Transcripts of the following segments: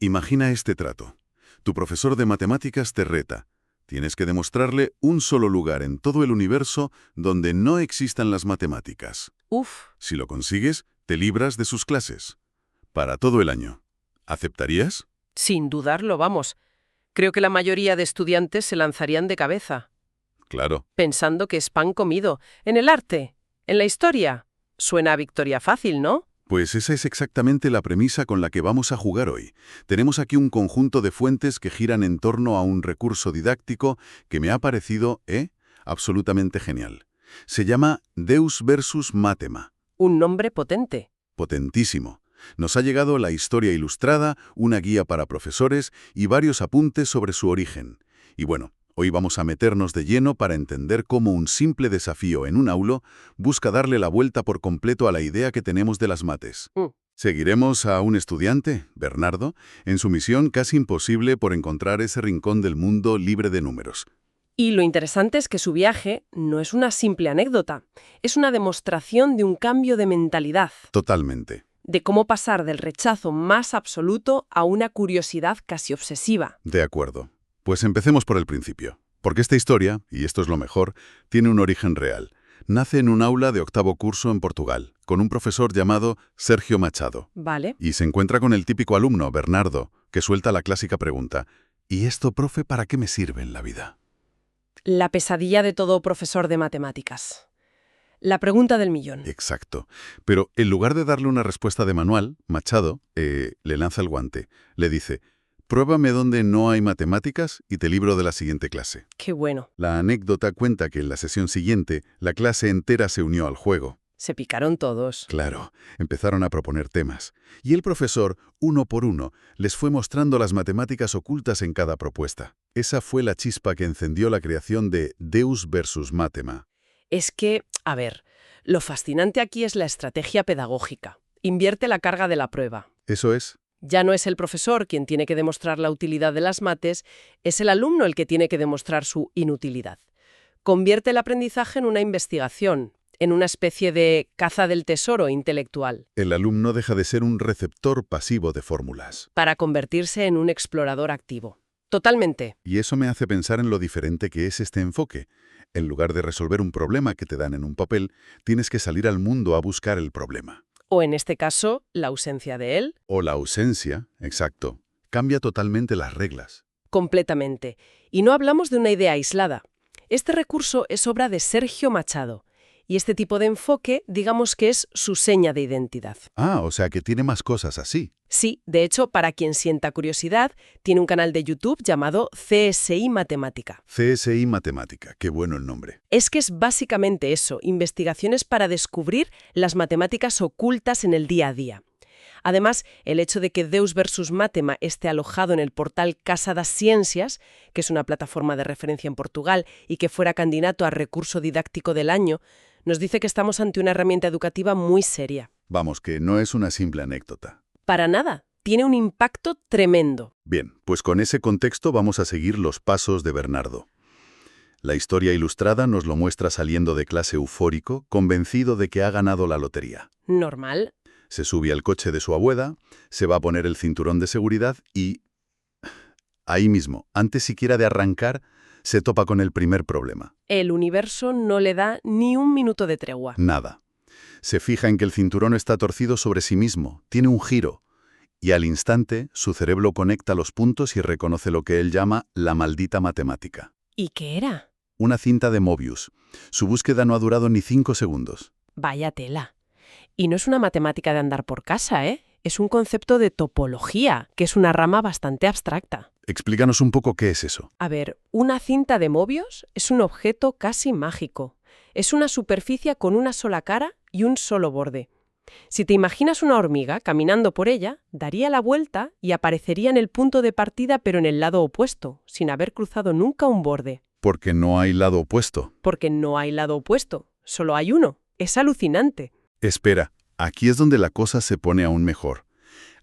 Imagina este trato. Tu profesor de matemáticas te reta. Tienes que demostrarle un solo lugar en todo el universo donde no existan las matemáticas. Uf, Si lo consigues, te libras de sus clases. Para todo el año. ¿Aceptarías? sin dudarlo, vamos. Creo que la mayoría de estudiantes se lanzarían de cabeza, Claro. pensando que es pan comido. En el arte, en la historia. Suena a victoria fácil, ¿no? Pues esa es exactamente la premisa con la que vamos a jugar hoy. Tenemos aquí un conjunto de fuentes que giran en torno a un recurso didáctico que me ha parecido, absolutamente genial. Se llama Deus versus Matema. Un nombre potente. Potentísimo. Nos ha llegado la historia ilustrada, una guía para profesores y varios apuntes sobre su origen. Y bueno, hoy vamos a meternos de lleno para entender cómo un simple desafío en un aulo busca darle la vuelta por completo a la idea que tenemos de las mates. Seguiremos a un estudiante, Bernardo, en su misión casi imposible por encontrar ese rincón del mundo libre de números. Y lo interesante es que su viaje no es una simple anécdota, es una demostración de un cambio de mentalidad, Totalmente. de cómo pasar del rechazo más absoluto a una curiosidad casi obsesiva. De acuerdo. Pues empecemos por el principio. Porque esta historia, y esto es lo mejor, tiene un origen real. Nace en un aula de octavo curso en Portugal, con un profesor llamado Sergio Machado. ¿Vale? Y se encuentra con el típico alumno, Bernardo, que suelta la clásica pregunta: ¿y esto, profe, para qué me sirve en la vida? La pesadilla de todo profesor de matemáticas. La pregunta del millón. Exacto. Pero en lugar de darle una respuesta de manual, Machado le lanza el guante. Le dice: pruébame dónde no hay matemáticas y te libro de la siguiente clase. Qué bueno. La anécdota cuenta que en la sesión siguiente, la clase entera se unió al juego. Se picaron todos. Claro, empezaron a proponer temas. Y el profesor, uno por uno, les fue mostrando las matemáticas ocultas en cada propuesta. Esa fue la chispa que encendió la creación de Deus versus Matema. Es que, a ver, lo fascinante aquí es la estrategia pedagógica. Invierte la carga de la prueba. Eso es. Ya no es el profesor quien tiene que demostrar la utilidad de las mates, es el alumno el que tiene que demostrar su inutilidad. Convierte el aprendizaje en una investigación, en una especie de caza del tesoro intelectual, El alumno deja de ser un receptor pasivo de fórmulas. para convertirse en un explorador activo. Totalmente. Y eso me hace pensar en lo diferente que es este enfoque. En lugar de resolver un problema que te dan en un papel, tienes que salir al mundo a buscar el problema. O en este caso, la ausencia de él. O la ausencia, exacto, cambia totalmente las reglas. Completamente. Y no hablamos de una idea aislada. Este recurso es obra de Sergio Machado. Y este tipo de enfoque, digamos que es su seña de identidad. Ah, o sea que tiene más cosas así. Sí, de hecho, para quien sienta curiosidad, tiene un canal de YouTube llamado CSI Matemática. CSI Matemática, qué bueno el nombre. Es que es básicamente eso, investigaciones para descubrir las matemáticas ocultas en el día a día. Además, el hecho de que Deus versus Matema esté alojado en el portal Casa das Ciencias, que es una plataforma de referencia en Portugal y que fuera candidato a recurso didáctico del año, nos dice que estamos ante una herramienta educativa muy seria. Vamos, que no es una simple anécdota. Para nada, tiene un impacto tremendo. Bien, pues con ese contexto vamos a seguir los pasos de Bernardo. La historia ilustrada nos lo muestra saliendo de clase eufórico, convencido de que ha ganado la lotería. Normal. Se sube al coche de su abuela, se va a poner el cinturón de seguridad y... ahí mismo, antes siquiera de arrancar, se topa con el primer problema. El universo no le da ni un minuto de tregua. Nada. Se fija en que el cinturón está torcido sobre sí mismo, tiene un giro. Y al instante, su cerebro conecta los puntos y reconoce lo que él llama la maldita matemática. ¿Y qué era? Una cinta de Mobius. Su búsqueda no ha durado ni 5 segundos. Vaya tela. Y no es una matemática de andar por casa, ¿eh? Es un concepto de topología, que es una rama bastante abstracta. Explícanos un poco qué es eso. A ver, una cinta de Mobius es un objeto casi mágico. Es una superficie con una sola cara y un solo borde. Si te imaginas una hormiga caminando por ella, daría la vuelta y aparecería en el punto de partida pero en el lado opuesto, sin haber cruzado nunca un borde. Porque no hay lado opuesto. Porque no hay lado opuesto, solo hay uno. Es alucinante. Espera, aquí es donde la cosa se pone aún mejor.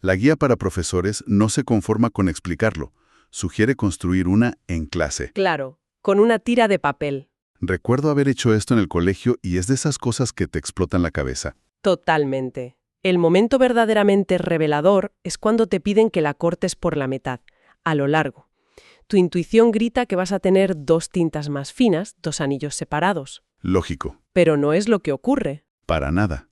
La guía para profesores no se conforma con explicarlo. Sugiere construir una en clase. Claro, con una tira de papel. Recuerdo haber hecho esto en el colegio y es de esas cosas que te explotan la cabeza. Totalmente. El momento verdaderamente revelador es cuando te piden que la cortes por la mitad, a lo largo. Tu intuición grita que vas a tener 2 tintas más finas, 2 anillos separados. Lógico. Pero no es lo que ocurre. Para nada.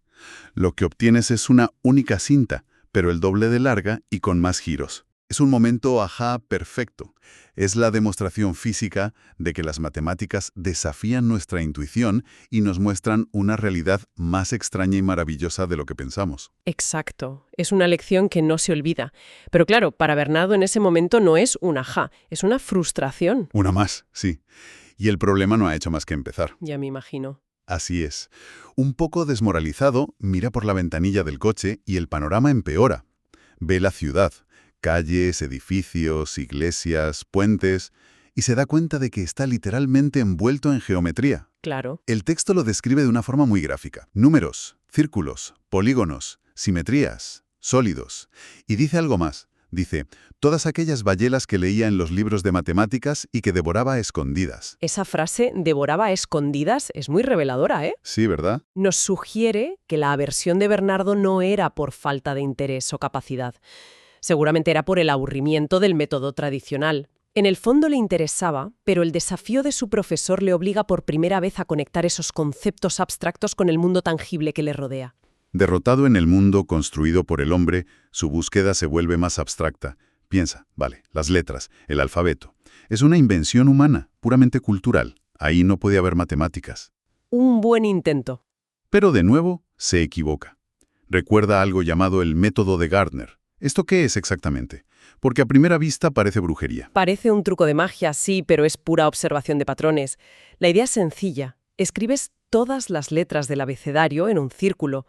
Lo que obtienes es una única cinta, pero el doble de larga y con más giros. Es un momento ajá perfecto. Es la demostración física de que las matemáticas desafían nuestra intuición y nos muestran una realidad más extraña y maravillosa de lo que pensamos. Exacto. Es una lección que no se olvida. Pero claro, para Bernardo en ese momento no es un ajá, es una frustración. Una más, sí. Y el problema no ha hecho más que empezar. Ya me imagino. Así es. Un poco desmoralizado, mira por la ventanilla del coche y el panorama empeora. Ve la ciudad, calles, edificios, iglesias, puentes, y se da cuenta de que está literalmente envuelto en geometría. Claro. El texto lo describe de una forma muy gráfica. Números, círculos, polígonos, simetrías, sólidos. Y dice algo más. Dice, todas aquellas bayelas que leía en los libros de matemáticas y que devoraba a escondidas. Esa frase, devoraba a escondidas, es muy reveladora, ¿eh? Sí, ¿verdad? Nos sugiere que la aversión de Bernardo no era por falta de interés o capacidad. Seguramente era por el aburrimiento del método tradicional. En el fondo le interesaba, pero el desafío de su profesor le obliga por primera vez a conectar esos conceptos abstractos con el mundo tangible que le rodea. Derrotado en el mundo construido por el hombre, su búsqueda se vuelve más abstracta. Piensa, vale, las letras, el alfabeto. Es una invención humana, puramente cultural. Ahí no puede haber matemáticas. Un buen intento. Pero de nuevo, se equivoca. Recuerda algo llamado el método de Gardner. ¿Esto qué es exactamente? Porque a primera vista parece brujería. Parece un truco de magia, sí, pero es pura observación de patrones. La idea es sencilla. Escribes todas las letras del abecedario en un círculo.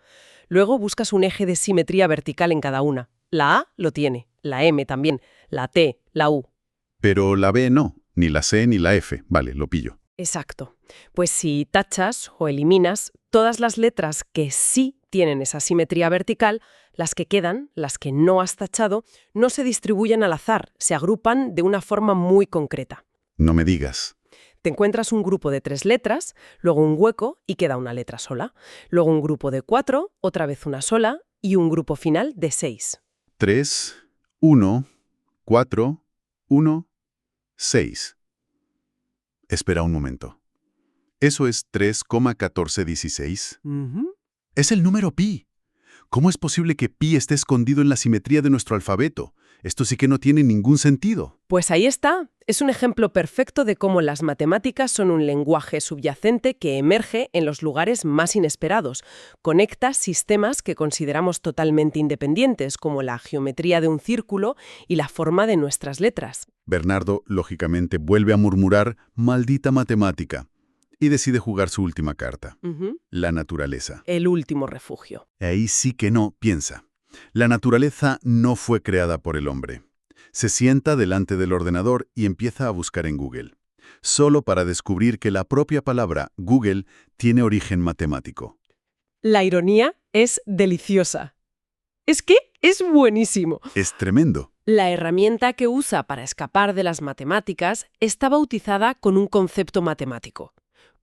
Luego buscas un eje de simetría vertical en cada una. La A lo tiene, la M también, la T, la U. Pero la B no, ni la C ni la F. Vale, lo pillo. Exacto. Pues si tachas o eliminas todas las letras que sí tienen esa simetría vertical, las que quedan, las que no has tachado, no se distribuyen al azar, se agrupan de una forma muy concreta. No me digas. Te encuentras un grupo de 3 letras, luego un hueco y queda una letra sola. Luego un grupo de 4, otra vez una sola y un grupo final de 6. 3, 1, 4, 1, 6. Espera un momento. ¿Eso es 3,1416? Es el número pi. ¿Cómo es posible que pi esté escondido en la simetría de nuestro alfabeto? Esto sí que no tiene ningún sentido. Pues ahí está. Es un ejemplo perfecto de cómo las matemáticas son un lenguaje subyacente que emerge en los lugares más inesperados. Conecta sistemas que consideramos totalmente independientes, como la geometría de un círculo y la forma de nuestras letras. Bernardo, lógicamente, vuelve a murmurar «maldita matemática» y decide jugar su última carta, la naturaleza. El último refugio. Ahí sí que no, piensa. La naturaleza no fue creada por el hombre. Se sienta delante del ordenador y empieza a buscar en Google, solo para descubrir que la propia palabra Google tiene origen matemático. La ironía es deliciosa. Es que es buenísimo. Es tremendo. La herramienta que usa para escapar de las matemáticas está bautizada con un concepto matemático.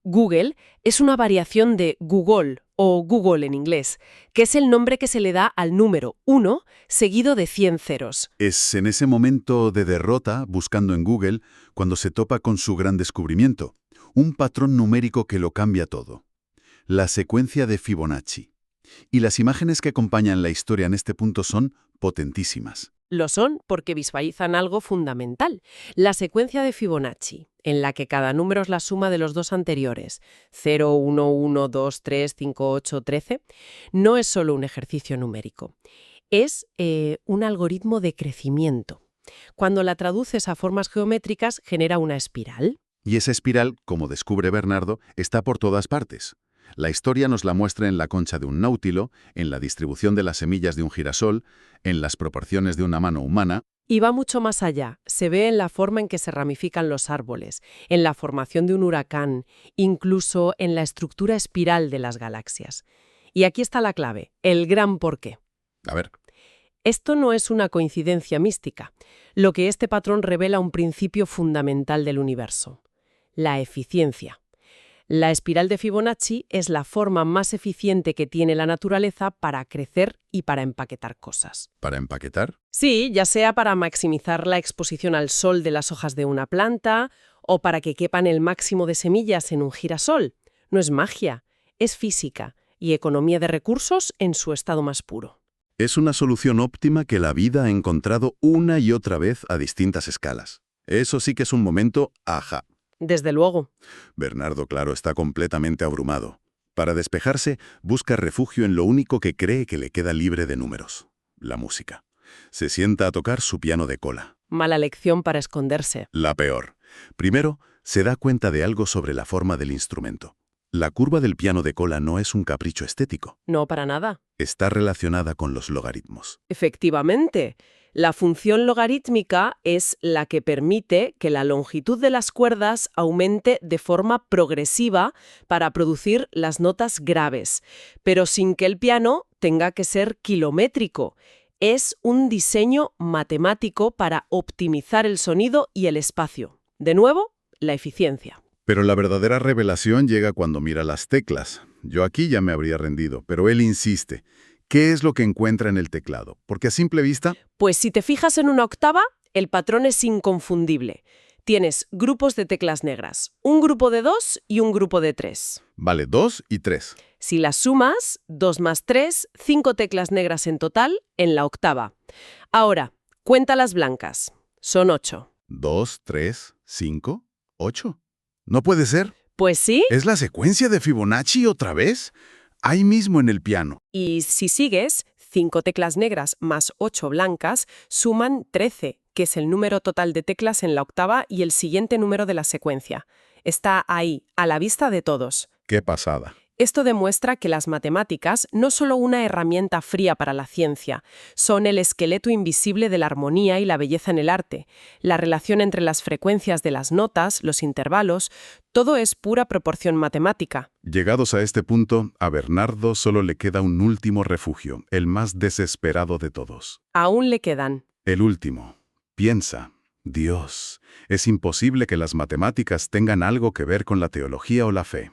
Google es una variación de Google o Google en inglés, que es el nombre que se le da al número 1 seguido de 100 ceros. Es en ese momento de derrota, buscando en Google, cuando se topa con su gran descubrimiento, un patrón numérico que lo cambia todo. La secuencia de Fibonacci. Y las imágenes que acompañan la historia en este punto son potentísimas. Lo son porque visualizan algo fundamental, la secuencia de Fibonacci, en la que cada número es la suma de los dos anteriores, 0, 1, 1, 2, 3, 5, 8, 13, no es solo un ejercicio numérico, es un algoritmo de crecimiento. Cuando la traduces a formas geométricas, genera una espiral. Y esa espiral, como descubre Bernardo, está por todas partes. La historia nos la muestra en la concha de un náutilo, en la distribución de las semillas de un girasol, en las proporciones de una mano humana. Y va mucho más allá. Se ve en la forma en que se ramifican los árboles, en la formación de un huracán, incluso en la estructura espiral de las galaxias. Y aquí está la clave, el gran porqué. A ver. Esto no es una coincidencia mística. Lo que este patrón revela un principio fundamental del universo: la eficiencia. La espiral de Fibonacci es la forma más eficiente que tiene la naturaleza para crecer y para empaquetar cosas. ¿Para empaquetar? Sí, ya sea para maximizar la exposición al sol de las hojas de una planta o para que quepan el máximo de semillas en un girasol. No es magia, es física y economía de recursos en su estado más puro. Es una solución óptima que la vida ha encontrado una y otra vez a distintas escalas. Eso sí que es un momento ajá. Desde luego. Bernardo, claro, está completamente abrumado. Para despejarse, busca refugio en lo único que cree que le queda libre de números: la música. Se sienta a tocar su piano de cola. Mala lección para esconderse. La peor. Primero, se da cuenta de algo sobre la forma del instrumento. La curva del piano de cola no es un capricho estético. No, para nada. Está relacionada con los logaritmos. Efectivamente, la función logarítmica es la que permite que la longitud de las cuerdas aumente de forma progresiva para producir las notas graves, pero sin que el piano tenga que ser kilométrico. Es un diseño matemático para optimizar el sonido y el espacio. De nuevo, la eficiencia. Pero la verdadera revelación llega cuando mira las teclas. Yo aquí ya me habría rendido, pero él insiste. ¿Qué es lo que encuentra en el teclado? Porque a simple vista... Pues si te fijas en una octava, el patrón es inconfundible. Tienes grupos de teclas negras, un grupo de 2 y un grupo de 3. Vale, 2 y 3. Si las sumas, 2 más 3, 5 teclas negras en total en la octava. Ahora, cuenta las blancas. Son 8. 2, 3, 5, 8. ¿No puede ser? Pues sí. ¿Es la secuencia de Fibonacci otra vez? Ahí mismo en el piano. Y si sigues, 5 teclas negras más 8 blancas suman 13, que es el número total de teclas en la octava y el siguiente número de la secuencia. Está ahí, a la vista de todos. ¡Qué pasada! Esto demuestra que las matemáticas no solo una herramienta fría para la ciencia, son el esqueleto invisible de la armonía y la belleza en el arte. La relación entre las frecuencias de las notas, los intervalos, todo es pura proporción matemática. Llegados a este punto, a Bernardo solo le queda un último refugio, el más desesperado de todos. Aún le quedan. El último. Piensa. Dios, es imposible que las matemáticas tengan algo que ver con la teología o la fe.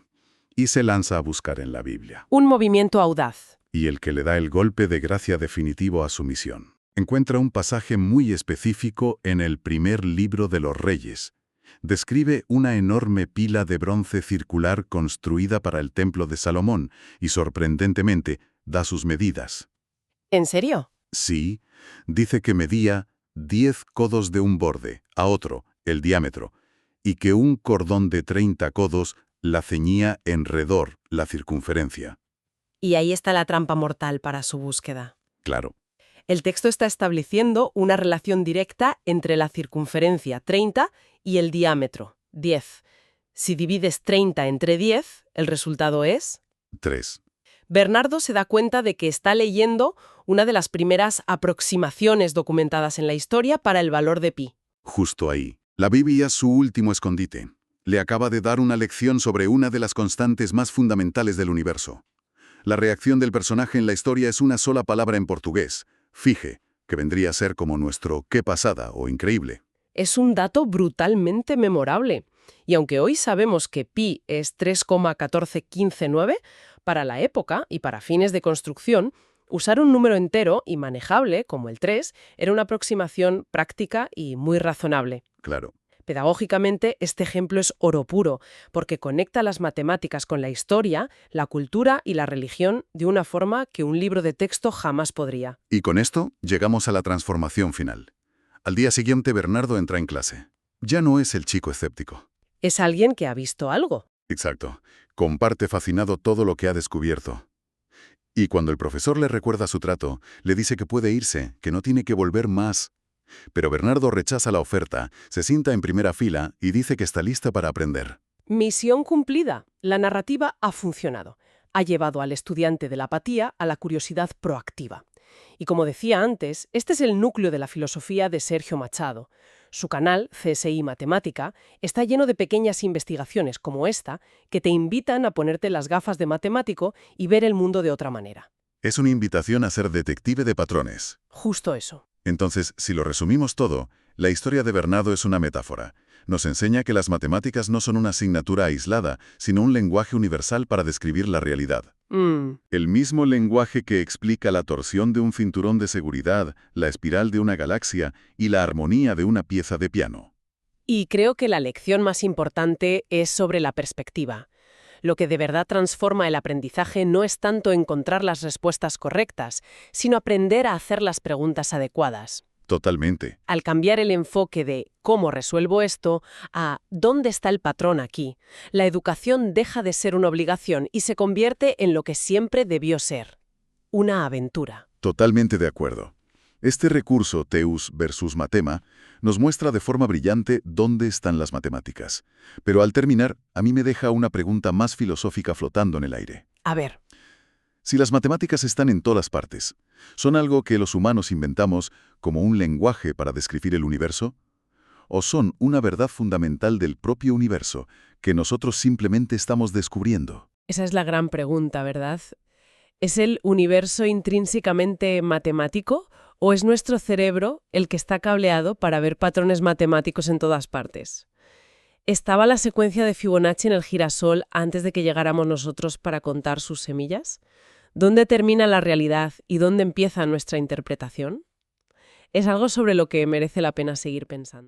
Y se lanza a buscar en la Biblia. Un movimiento audaz. Y el que le da el golpe de gracia definitivo a su misión. Encuentra un pasaje muy específico en el primer libro de los Reyes. Describe una enorme pila de bronce circular construida para el templo de Salomón y, sorprendentemente, da sus medidas. ¿En serio? Sí, dice que medía 10 codos de un borde, a otro, el diámetro, y que un cordón de 30 codos la ceñía enredor, la circunferencia. Y ahí está la trampa mortal para su búsqueda. Claro. El texto está estableciendo una relación directa entre la circunferencia 30 y el diámetro 10. Si divides 30 entre 10, el resultado es 3. Bernardo se da cuenta de que está leyendo una de las primeras aproximaciones documentadas en la historia para el valor de pi. Justo ahí. La Biblia es su último escondite. Le acaba de dar una lección sobre una de las constantes más fundamentales del universo. La reacción del personaje en la historia es una sola palabra en portugués, fije, que vendría a ser como nuestro qué pasada o increíble. Es un dato brutalmente memorable. Y aunque hoy sabemos que pi es 3,14159, para la época y para fines de construcción, usar un número entero y manejable, como el 3, era una aproximación práctica y muy razonable. Claro. Pedagógicamente, este ejemplo es oro puro, porque conecta las matemáticas con la historia, la cultura y la religión de una forma que un libro de texto jamás podría. Y con esto llegamos a la transformación final. Al día siguiente, Bernardo entra en clase. Ya no es el chico escéptico. Es alguien que ha visto algo. Exacto. Comparte fascinado todo lo que ha descubierto. Y cuando el profesor le recuerda su trato, le dice que puede irse, que no tiene que volver más. Pero Bernardo rechaza la oferta, se sienta en primera fila y dice que está lista para aprender. Misión cumplida. La narrativa ha funcionado. Ha llevado al estudiante de la apatía a la curiosidad proactiva. Y como decía antes, este es el núcleo de la filosofía de Sergio Machado. Su canal, CSI Matemática, está lleno de pequeñas investigaciones como esta que te invitan a ponerte las gafas de matemático y ver el mundo de otra manera. Es una invitación a ser detective de patrones. Justo eso. Entonces, si lo resumimos todo, La historia de Bernardo es una metáfora. Nos enseña que las matemáticas no son una asignatura aislada, sino un lenguaje universal para describir la realidad. El mismo lenguaje que explica la torsión de un cinturón de seguridad, la espiral de una galaxia y la armonía de una pieza de piano. Y creo que la lección más importante es sobre la perspectiva. Lo que de verdad transforma el aprendizaje no es tanto encontrar las respuestas correctas, sino aprender a hacer las preguntas adecuadas. Totalmente. Al cambiar el enfoque de ¿cómo resuelvo esto? A ¿dónde está el patrón aquí?, la educación deja de ser una obligación y se convierte en lo que siempre debió ser: una aventura. Totalmente de acuerdo. Este recurso, Teus versus Matema, nos muestra de forma brillante dónde están las matemáticas. Pero al terminar, a mí me deja una pregunta más filosófica flotando en el aire. A ver, Si las matemáticas están en todas partes, ¿son algo que los humanos inventamos como un lenguaje para describir el universo? ¿O son una verdad fundamental del propio universo que nosotros simplemente estamos descubriendo? esa es la gran pregunta, ¿verdad? ¿Es el universo intrínsecamente matemático o es nuestro cerebro el que está cableado para ver patrones matemáticos en todas partes? ¿Estaba la secuencia de Fibonacci en el girasol antes de que llegáramos nosotros para contar sus semillas? ¿Dónde termina la realidad y dónde empieza nuestra interpretación? Es algo sobre lo que merece la pena seguir pensando.